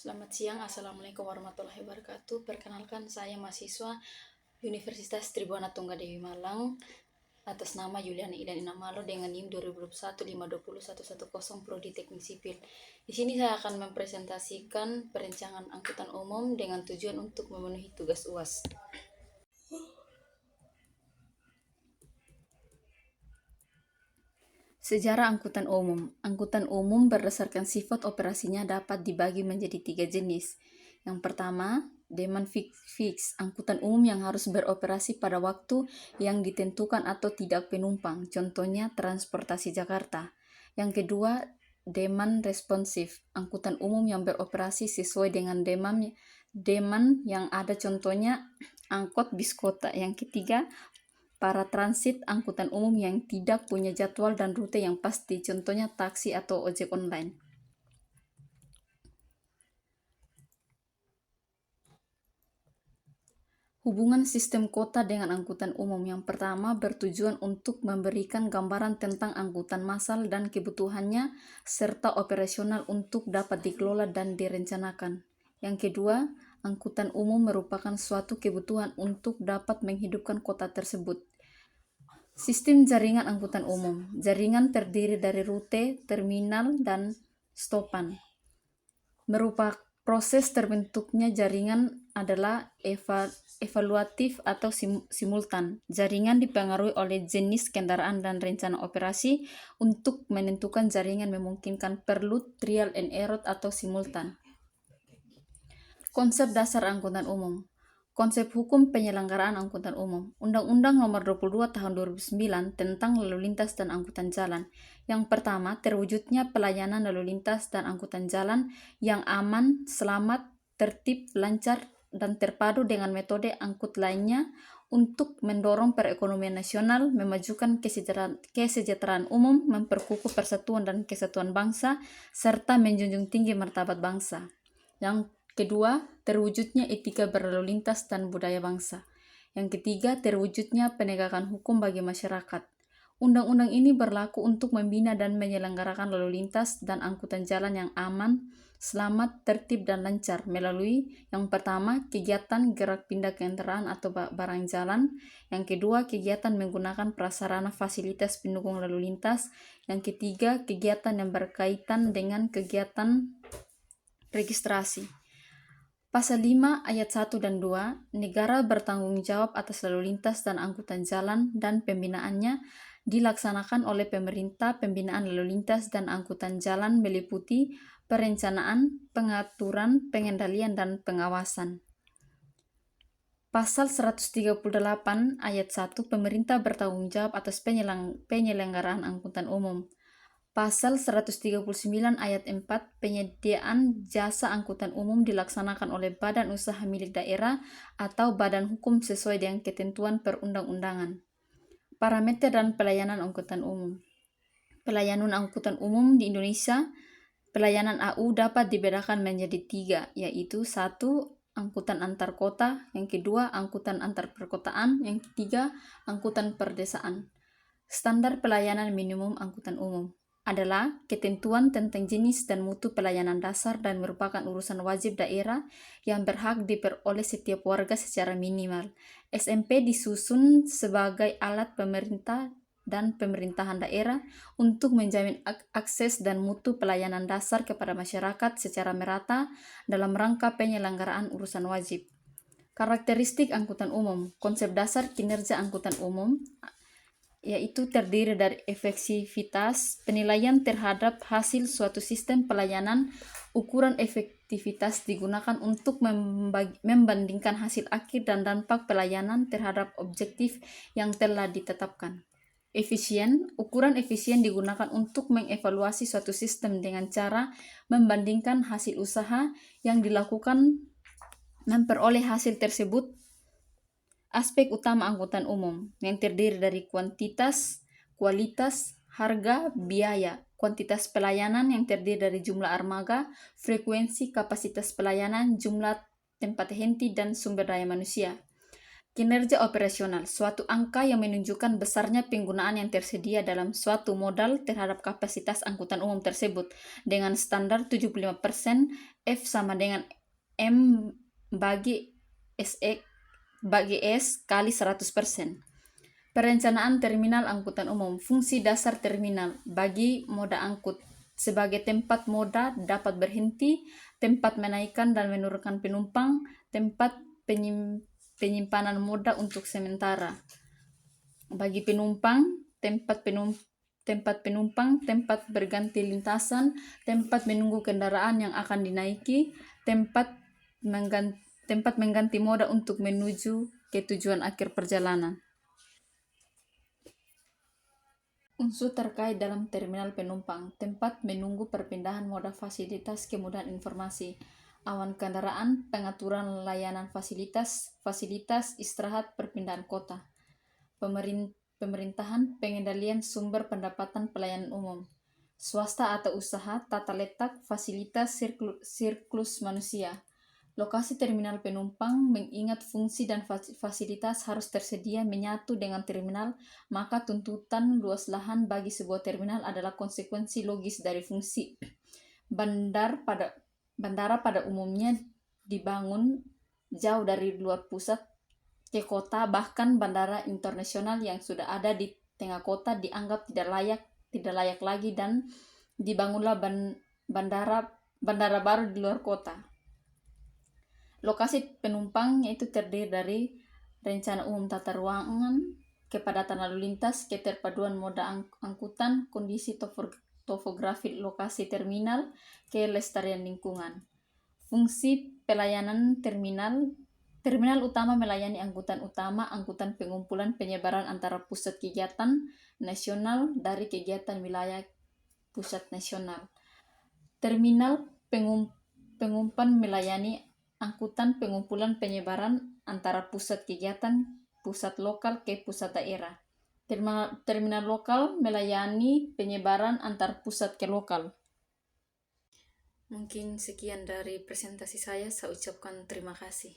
Selamat siang, Assalamualaikum warahmatullahi wabarakatuh. Perkenalkan, saya mahasiswa Universitas Tribhuwana Tunggadewi Malang atas nama Yuliana Idan Inamalo dengan NIM 2021-520-110 Prodi Teknik Sipil. Di sini saya akan mempresentasikan perencanaan angkutan umum dengan tujuan untuk memenuhi tugas UAS. Sejarah angkutan umum. Angkutan umum berdasarkan sifat operasinya dapat dibagi menjadi 3 jenis. Yang pertama, demand fix, angkutan umum yang harus beroperasi pada waktu yang ditentukan atau tidak penumpang, contohnya transportasi Jakarta. Yang kedua, demand responsif, angkutan umum yang beroperasi sesuai dengan demand yang ada, contohnya angkot bis kota. Yang ketiga, para transit, angkutan umum yang tidak punya jadwal dan rute yang pasti, contohnya taksi atau ojek online. Hubungan sistem kota dengan angkutan umum. Yang pertama, bertujuan untuk memberikan gambaran tentang angkutan massal dan kebutuhannya, serta operasional untuk dapat dikelola dan direncanakan. Yang kedua, angkutan umum merupakan suatu kebutuhan untuk dapat menghidupkan kota tersebut. Sistem jaringan angkutan umum. Jaringan terdiri dari rute, terminal, dan stopan. Merupakan proses terbentuknya jaringan adalah evaluatif atau simultan. Jaringan dipengaruhi oleh jenis kendaraan dan rencana operasi. Untuk menentukan jaringan memungkinkan perlu trial and error atau simultan. Konsep dasar angkutan umum. Konsep hukum penyelenggaraan angkutan umum. Undang-Undang Nomor 22 Tahun 2009 tentang lalu lintas dan angkutan jalan. Yang pertama, terwujudnya pelayanan lalu lintas dan angkutan jalan yang aman, selamat, tertib, lancar, dan terpadu dengan metode angkut lainnya untuk mendorong perekonomian nasional, memajukan kesejahteraan umum, memperkukuh persatuan dan kesatuan bangsa, serta menjunjung tinggi martabat bangsa. Yang kedua, terwujudnya etika berlalu lintas dan budaya bangsa. Yang ketiga, terwujudnya penegakan hukum bagi masyarakat. Undang-undang ini berlaku untuk membina dan menyelenggarakan lalu lintas dan angkutan jalan yang aman, selamat, tertib, dan lancar melalui yang pertama, kegiatan gerak pindah kendaraan atau barang jalan. Yang kedua, kegiatan menggunakan prasarana fasilitas pendukung lalu lintas. Yang ketiga, kegiatan yang berkaitan dengan kegiatan registrasi. Pasal 5 ayat 1 dan 2, negara bertanggung jawab atas lalu lintas dan angkutan jalan dan pembinaannya dilaksanakan oleh pemerintah. Pembinaan lalu lintas dan angkutan jalan meliputi perencanaan, pengaturan, pengendalian, dan pengawasan. Pasal 138 ayat 1, pemerintah bertanggung jawab atas penyelenggaraan angkutan umum. Pasal 139 ayat 4, penyediaan jasa angkutan umum dilaksanakan oleh badan usaha milik daerah atau badan hukum sesuai dengan ketentuan perundang-undangan. Parameter dan pelayanan angkutan umum. Pelayanan angkutan umum di Indonesia, pelayanan AU dapat dibedakan menjadi 3, yaitu 1. Angkutan antar kota, yang kedua angkutan antar perkotaan, yang ketiga angkutan perdesaan. Standar pelayanan minimum angkutan umum adalah ketentuan tentang jenis dan mutu pelayanan dasar dan merupakan urusan wajib daerah yang berhak diperoleh setiap warga secara minimal. SMP disusun sebagai alat pemerintah dan pemerintahan daerah untuk menjamin akses dan mutu pelayanan dasar kepada masyarakat secara merata dalam rangka penyelenggaraan urusan wajib. Karakteristik angkutan umum. Konsep dasar kinerja angkutan umum yaitu terdiri dari efektivitas, penilaian terhadap hasil suatu sistem pelayanan. Ukuran efektivitas digunakan untuk membandingkan hasil akhir dan dampak pelayanan terhadap objektif yang telah ditetapkan. Efisien, ukuran efisien digunakan untuk mengevaluasi suatu sistem dengan cara membandingkan hasil usaha yang dilakukan memperoleh hasil tersebut. Aspek utama angkutan umum yang terdiri dari kuantitas, kualitas, harga, biaya. Kuantitas pelayanan yang terdiri dari jumlah armada, frekuensi, kapasitas pelayanan, jumlah tempat henti, dan sumber daya manusia. Kinerja operasional, suatu angka yang menunjukkan besarnya penggunaan yang tersedia dalam suatu modal terhadap kapasitas angkutan umum tersebut dengan standar 75% F sama dengan M bagi S kali 100%. Perencanaan terminal angkutan umum. Fungsi dasar terminal bagi moda angkut. Sebagai tempat moda dapat berhenti, tempat menaikkan dan menurunkan penumpang, tempat penyimpanan moda untuk sementara. Bagi penumpang, tempat penumpang, tempat berganti lintasan, tempat menunggu kendaraan yang akan dinaiki, tempat mengganti moda untuk menuju ke tujuan akhir perjalanan. Unsur terkait dalam terminal penumpang, tempat menunggu perpindahan moda, fasilitas, kemudahan informasi, awan kendaraan, pengaturan layanan fasilitas, istirahat, perpindahan kota. Pemerintahan, pengendalian sumber pendapatan pelayanan umum. Swasta atau usaha, tata letak, fasilitas, siklus manusia. Lokasi terminal penumpang, mengingat fungsi dan fasilitas harus tersedia menyatu dengan terminal, maka tuntutan luas lahan bagi sebuah terminal adalah konsekuensi logis dari fungsi. Bandara pada umumnya dibangun jauh dari luar pusat ke kota, bahkan bandara internasional yang sudah ada di tengah kota dianggap tidak layak lagi, dan dibangunlah bandara baru di luar kota. Lokasi penumpang yaitu terdiri dari rencana umum tata ruangan, kepadatan lalu lintas, keterpaduan moda angkutan, kondisi topografi lokasi terminal, kelestarian lingkungan. Fungsi pelayanan terminal. Terminal utama melayani angkutan utama, angkutan pengumpulan penyebaran antara pusat kegiatan nasional dari kegiatan wilayah pusat nasional. Terminal pengumpan melayani angkutan pengumpulan penyebaran antara pusat kegiatan pusat lokal ke pusat daerah. Terminal lokal melayani penyebaran antar pusat ke lokal. Mungkin sekian dari presentasi saya ucapkan terima kasih.